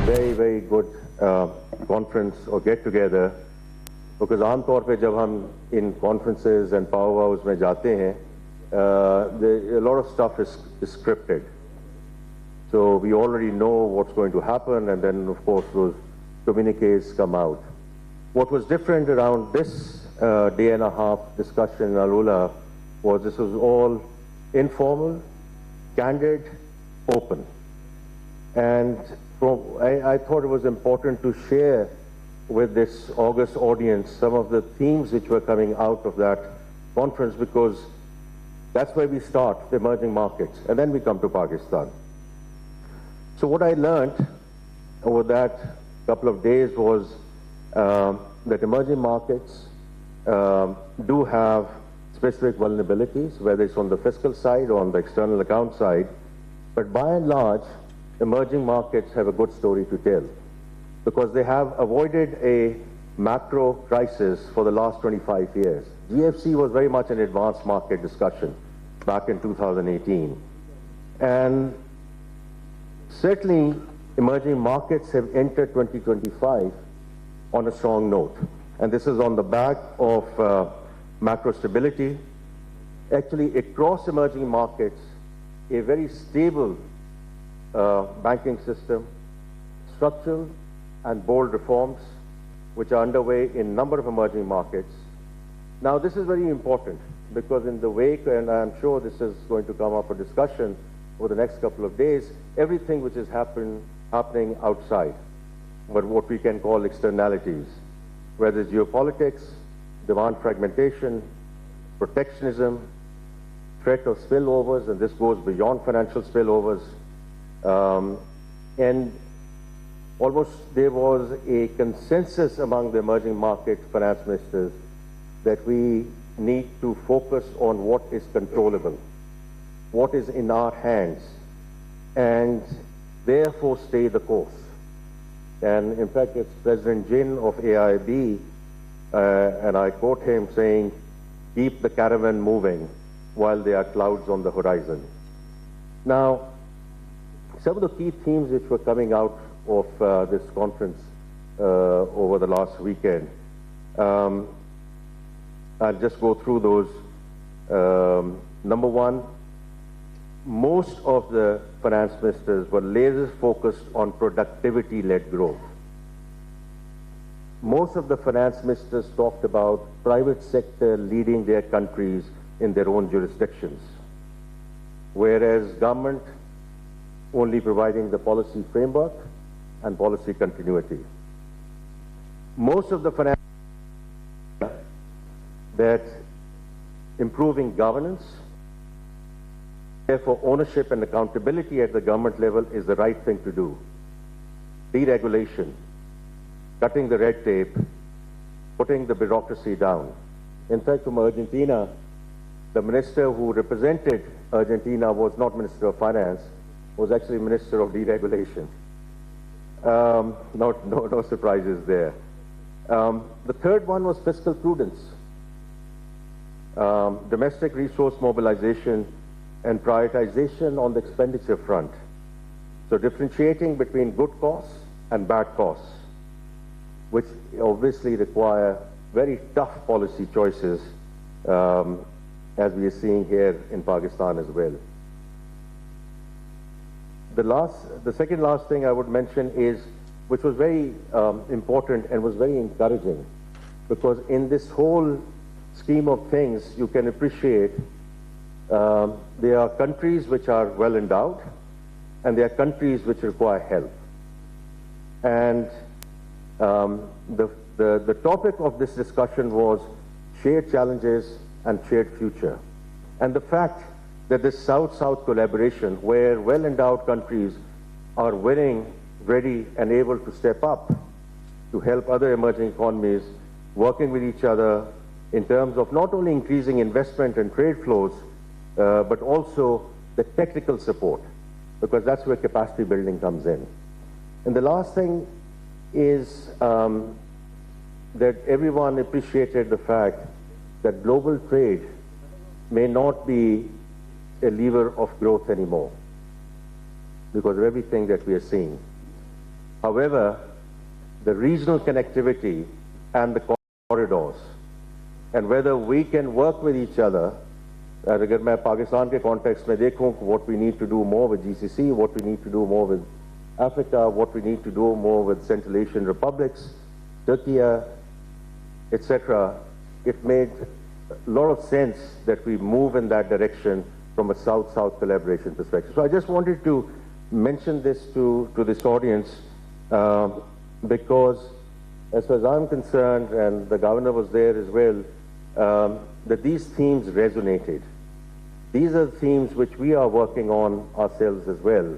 very, very good conference or get-together, because आमतौर पे जब हम in conferences and powwows में जाते हैं, a lot of stuff is scripted. So we already know what's going to happen, and then of course those communiques come out. What was different around this day and a half discussion in Alula was this was all informal, candid, open. And I thought it was important to share with this August audience some of the themes which were coming out of that conference, because that's where we start, the emerging markets, and then we come to Pakistan. So what I learned over that couple of days was that emerging markets do have specific vulnerabilities, whether it's on the fiscal side or on the external account side. But by and large, emerging markets have a good story to tell, because they have avoided a macro crisis for the last 25 years. GFC was very much an advanced market discussion back in 2018. And certainly, emerging markets have entered 2025 on a strong note. And this is on the back of macro stability. Actually, across emerging markets, a very stable banking system, structural and bold reforms, which are underway in a number of emerging markets. Now, this is very important, because in the wake, and I'm sure this is going to come up for discussion over the next couple of days, everything which is happening outside, but what we can call externalities, whether it's geopolitics, demand fragmentation, protectionism, threat of spillovers, and this goes beyond financial spillovers. And almost there was a consensus among the emerging market finance ministers that we need to focus on what is controllable, what is in our hands, and therefore stay the course. And in fact, it's President Jin of AIB, and I quote him saying, "Keep the caravan moving while there are clouds on the horizon." Now, some of the key themes which were coming out of this conference over the last weekend, I'll just go through those. Number one, most of the finance ministers were laser focused on productivity-led growth. Most of the finance ministers talked about private sector leading their countries in their own jurisdictions, whereas government only providing the policy framework and policy continuity. Most of the finance that improving governance, therefore ownership and accountability at the government level is the right thing to do. Deregulation, cutting the red tape, putting the bureaucracy down. In fact, from Argentina, the minister who represented Argentina was not Minister of Finance, was actually Minister of Deregulation. No surprises there. The third one was fiscal prudence, domestic resource mobilization, and prioritization on the expenditure front. So differentiating between good costs and bad costs, which obviously require very tough policy choices, as we are seeing here in Pakistan as well. The second last thing I would mention is, which was very important and was very encouraging, because in this whole scheme of things, you can appreciate there are countries which are well endowed, and there are countries which require help. And the topic of this discussion was shared challenges and shared future. And the fact that this South-South collaboration, where well-endowed countries are willing, ready, and able to step up to help other emerging economies, working with each other in terms of not only increasing investment and trade flows, but also the technical support, because that's where capacity building comes in. And the last thing is that everyone appreciated the fact that global trade may not be a lever of growth anymore because of everything that we are seeing. However, the regional connectivity and the corridors, and whether we can work with each other. अगर मैं पाकिस्तान के context में देखूं, what we need to do more with GCC, what we need to do more with Africa, what we need to do more with Central Asian republics, Turkey, etc. It made a lot of sense that we move in that direction from a South-South collaboration perspective. So I just wanted to mention this to this audience because as far as I'm concerned, and the governor was there as well, that these themes resonated. These are themes which we are working on ourselves as well.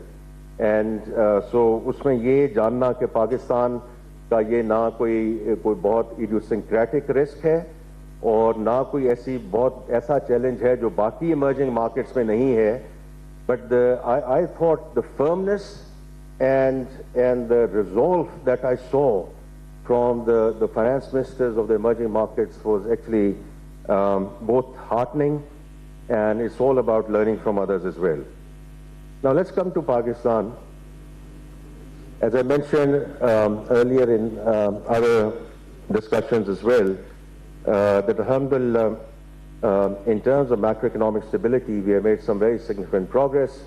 And so उसमें ये जानना कि पाकिस्तान का ये ना कोई बहुत idiosyncratic risk है और ना कोई ऐसा challenge है जो बाकी emerging markets में नहीं है. But I thought the firmness and the resolve that I saw from the finance ministers of the emerging markets was actually both heartening, and it's all about learning from others as well. Now let's come to Pakistan. As I mentioned earlier in other discussions as well, that alhamdulillah, in terms of macroeconomic stability, we have made some very significant progress.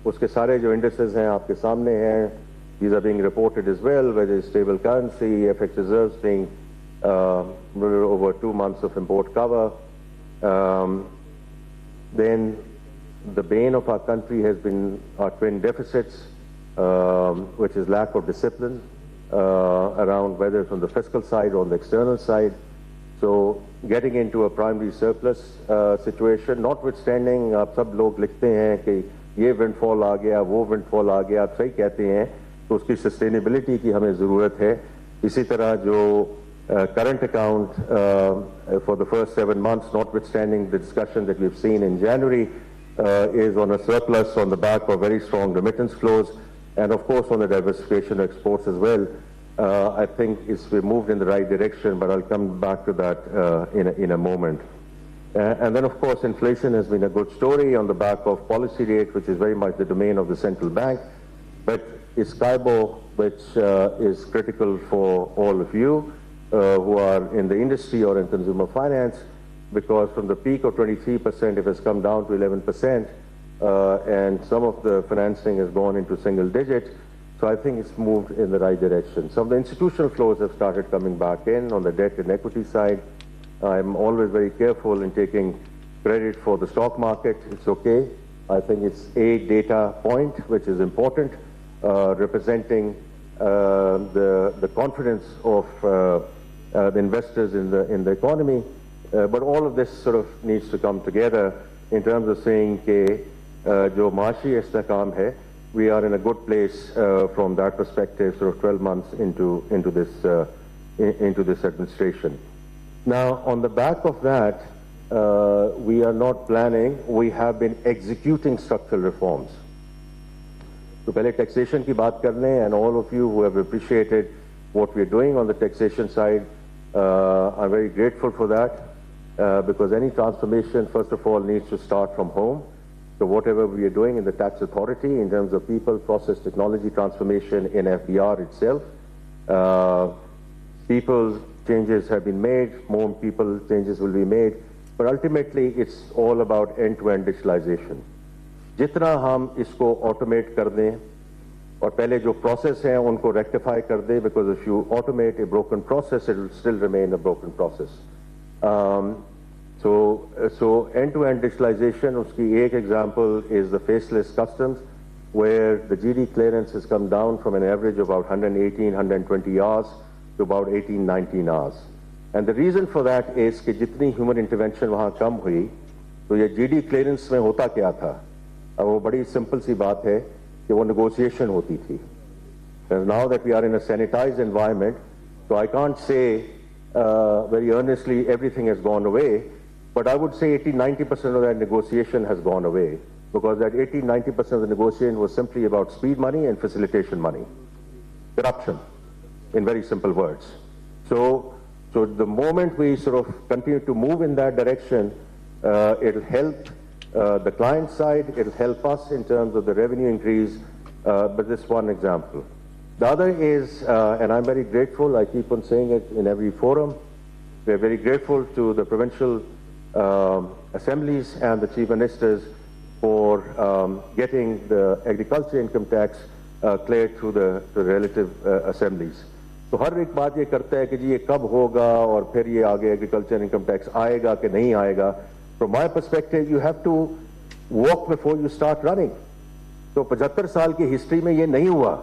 Uske sare jo indices hain aapke samne hain. These are being reported as well, whether it's stable currency, FX reserves being over 2 months of import cover. Then the bane of our country has been our twin deficits, which is lack of discipline around whether it's on the fiscal side or on the external side. So getting into a primary surplus situation, notwithstanding आप सब लोग लिखते हैं कि ये windfall आ गया, वो windfall आ गया, आप सही कहते हैं, तो उसकी sustainability की हमें ज़रूरत है. इसी तरह जो current account for the first 7 months, notwithstanding the discussion that we've seen in January, is on a surplus on the back of very strong remittance flows, and of course on the diversification of exports as well. I think we've moved in the right direction, but I'll come back to that in a moment. And then of course inflation has been a good story on the back of policy rate, which is very much the domain of the central bank, but it's SCIBOR, which is critical for all of you who are in the industry or in consumer finance, because from the peak of 23% it has come down to 11%, and some of the financing has gone into single digit. So I think it's moved in the right direction. Some of the institutional flows have started coming back in on the debt and equity side. I'm always very careful in taking credit for the stock market. It's okay. I think it's a data point which is important, representing the confidence of the investors in the economy. But all of this sort of needs to come together in terms of saying कि जो माशी इस्तेहकाम है, we are in a good place from that perspective, sort of 12 months into this administration. Now, on the back of that, we are not planning, we have been executing structural reforms. So, पहले taxation की बात करने, and all of you who have appreciated what we are doing on the taxation side, I'm very grateful for that, because any transformation, first of all, needs to start from home. So whatever we are doing in the tax authority in terms of people, process, technology transformation in FBR itself, people changes have been made, more people changes will be made, but ultimately it's all about end-to-end digitalization. जितना हम इसको automate कर दें और पहले जो process हैं उनको rectify कर दें, because if you automate a broken process, it will still remain a broken process. So end-to-end digitalization, uski ek example is the faceless customs, where the GD clearance has come down from an average of about 118, 120 hours to about 18, 19 hours. And the reason for that is कि जितनी human intervention वहाँ कम हुई, तो ये GD clearance में होता क्या था? अब वो बड़ी simple सी बात है कि वो negotiation होती थी. And now that we are in a sanitized environment, so I can't say very earnestly everything has gone away, but I would say 80-90% of that negotiation has gone away, because that 80-90% of the negotiation was simply about speed money and facilitation money, corruption, in very simple words. So the moment we sort of continue to move in that direction, it'll help the client side, it'll help us in terms of the revenue increase. But this one example. The other is, and I'm very grateful, I keep on saying it in every forum, we're very grateful to the provincial assemblies and the chief ministers for getting the agriculture income tax cleared through the relative assemblies. तो हर एक बात ये करता है कि जी ये कब होगा और फिर ये आगे एग्रीकल्चर इनकम टैक्स आएगा कि नहीं आएगा. From my perspective, you have to walk before you start running. तो 75 साल की हिस्ट्री में ये नहीं हुआ.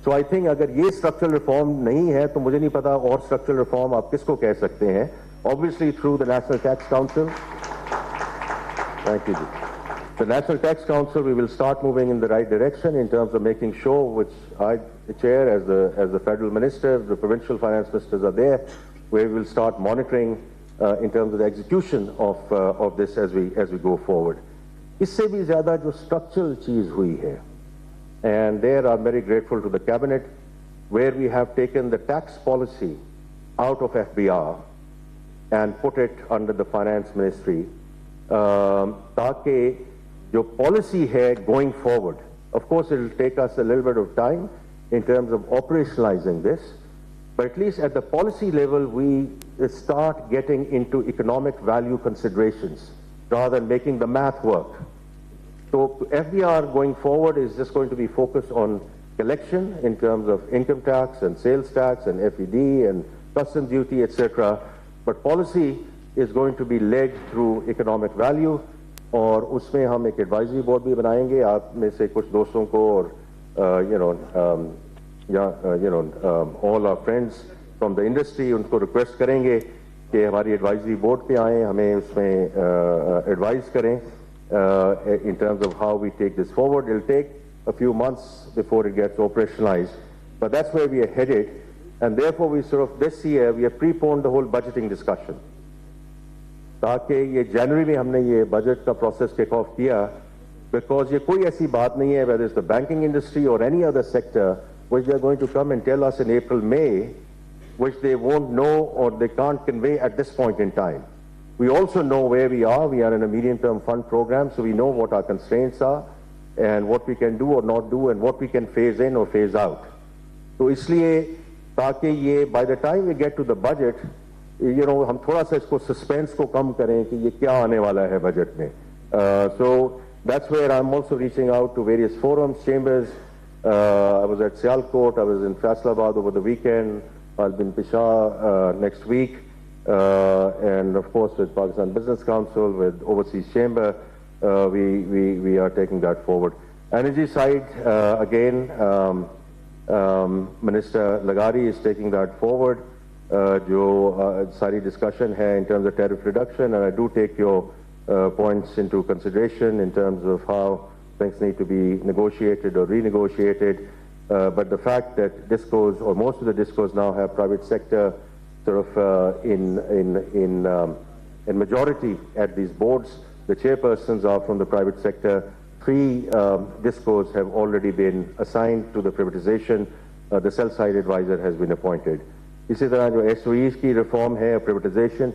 So I think अगर ये स्ट्रक्चरल रिफॉर्म नहीं है तो मुझे नहीं पता और स्ट्रक्चरल रिफॉर्म आप किसको कह सकते हैं. Obviously through the National Tax Council. Thank you. The National Tax Council, we will start moving in the right direction in terms of making sure, which I chair as the federal minister, the provincial finance ministers are there, where we will start monitoring in terms of the execution of this as we go forward. इससे भी ज़्यादा जो structural चीज़ हुई है, and there I'm very grateful to the cabinet, where we have taken the tax policy out of FBR and put it under the finance ministry, ताकि जो policy है going forward, of course it will take us a little bit of time in terms of operationalizing this, but at least at the policy level we start getting into economic value considerations rather than making the math work. So FBR going forward is just going to be focused on collection in terms of income tax and sales tax and FED and customs duty, etc. But policy is going to be led through economic value, और उसमें हम एक advisory board भी बनाएंगे. आप में से कुछ दोस्तों को और all our friends from the industry उनको रिक्वेस्ट करेंगे कि हमारी एडवाइजरी बोर्ड पे आएँ, हमें उसमें एडवाइस करें in terms of how we take this forward. It'll take a few months before it gets operationalized, but that's where we are headed, and therefore we sort of this year we have preponed the whole budgeting discussion. ताकि ये जनवरी में हमने ये budget का process kick off किया, because ये कोई ऐसी बात नहीं है whether it's the banking industry or any other sector which they are going to come and tell us in April, May, which they won't know or they can't convey at this point in time. We also know where we are. We are in a medium-term fund program, so we know what our constraints are and what we can do or not do and what we can phase in or phase out. So इसलिए ताकि ये by the time we get to the budget, हम थोड़ा सा इसको suspense को कम करें कि ये क्या आने वाला है बजट में. So that's where I'm also reaching out to various forums, chambers. I was at Sialkot, I was in Faisalabad over the weekend, I'll be in Peshawar next week, and of course with Pakistan Business Council, with Overseas Chamber, we are taking that forward. Energy side, again, Minister Lagari is taking that forward. जो सारी discussion है in terms of tariff reduction, and I do take your points into consideration in terms of how things need to be negotiated or renegotiated. But the fact that discos or most of the discos now have private sector sort of in majority at these boards, the chairpersons are from the private sector. 3 discos have already been assigned to the privatization. The sell-side advisor has been appointed. इसी तरह जो SOEs की reform है, privatization,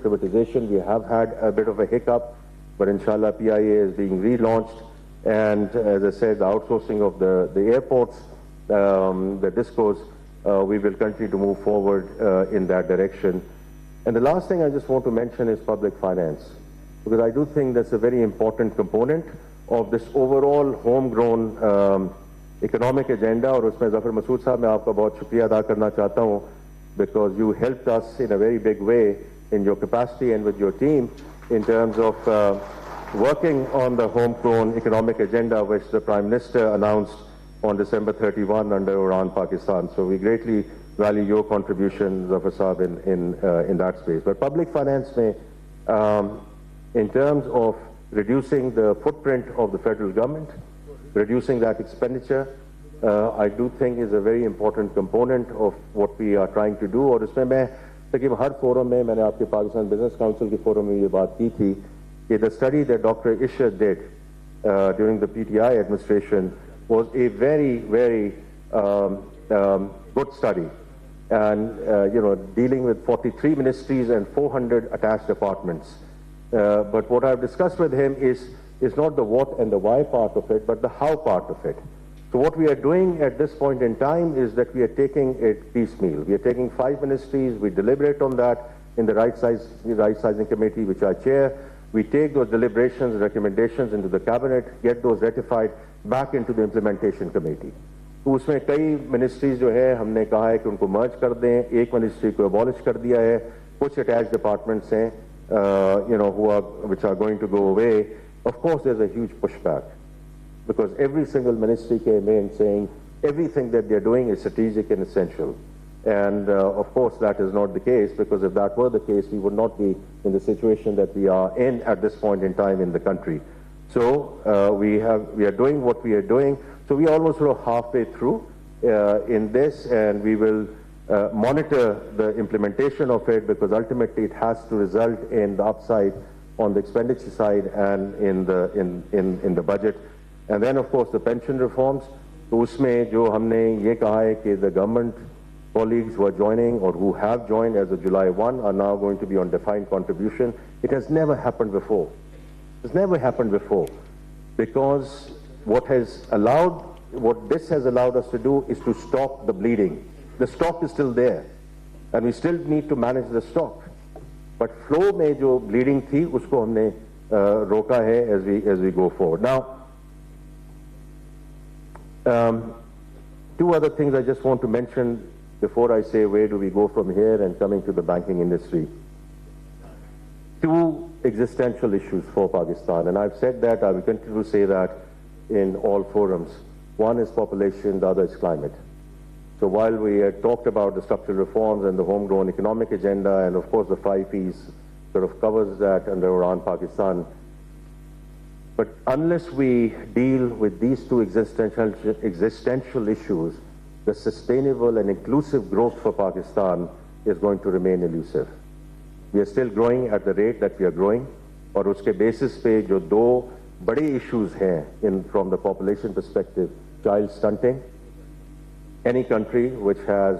we have had a bit of a hiccup, but inshallah PIA is being relaunched, and as I said, the outsourcing of the airports, the discos, we will continue to move forward in that direction. And the last thing I just want to mention is public finance, because I do think that's a very important component of this overall homegrown economic agenda, और उसमें ज़फ़र मसूद साहब मैं आपका बहुत शुक्रिया अदा करना चाहता हूँ, because you helped us in a very big way in your capacity and with your team in terms of working on the homegrown economic agenda which the Prime Minister announced on December 31 under Uran, Pakistan. So we greatly value your contribution, Zafar Saab, in that space. But public finance may, in terms of reducing the footprint of the federal government, reducing that expenditure, I do think is a very important component of what we are trying to do. और इसमें मैं तकरीबन हर forum में मैंने आपके Pakistan business council के forum में ये बात की थी कि the study that Dr. Isha did during the PTI administration was a very, very good study, and dealing with 43 ministries and 400 attached departments. But what I've discussed with him is not the what and the why part of it, but the how part of it. So what we are doing at this point in time is that we are taking it piecemeal. We are taking 5 ministries, we deliberate on that in the right sizing committee, which I chair. We take those deliberations, recommendations into the cabinet, get those ratified back into the implementation committee. तो उसमें कई ministries जो है हमने कहा है कि उनको मर्ज कर दें, एक मिनिस्ट्री को अबॉलिश कर दिया है, कुछ अटैच डिपार्टमेंट्स हैं, which are going to go away. Of course, there's a huge pushback because every single ministry came in saying everything that they're doing is strategic and essential. And of course, that is not the case, because if that were the case, we would not be in the situation that we are in at this point in time in the country. So we are doing what we are doing. So we are almost sort of halfway through in this, and we will monitor the implementation of it, because ultimately it has to result in the upside on the expenditure side and in the budget. And then of course the pension reforms. तो उसमें जो हमने ये कहा है कि the government colleagues who are joining or who have joined as of July 1 are now going to be on defined contribution. It has never happened before. It's never happened before, because what this has allowed us to do is to stop the bleeding. The stock is still there, and we still need to manage the stock. But flow में जो bleeding थी, उसको हमने रोका है as we go forward. Now, two other things I just want to mention before I say where do we go from here and coming to the banking industry. Two existential issues for Pakistan, and I've said that, I will continue to say that in all forums. One is population, the other is climate. So while we had talked about the structural reforms and the homegrown economic agenda, and of course the 5 Ps sort of covers that under Around Pakistan, but unless we deal with these two existential issues, the sustainable and inclusive growth for Pakistan is going to remain elusive. We are still growing at the rate that we are growing, और उसके basis पे जो दो बड़े issues हैं from the population perspective, child stunting. Any country which has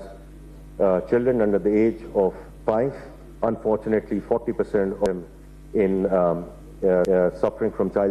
children under the age of 5, unfortunately 40% of them suffering from child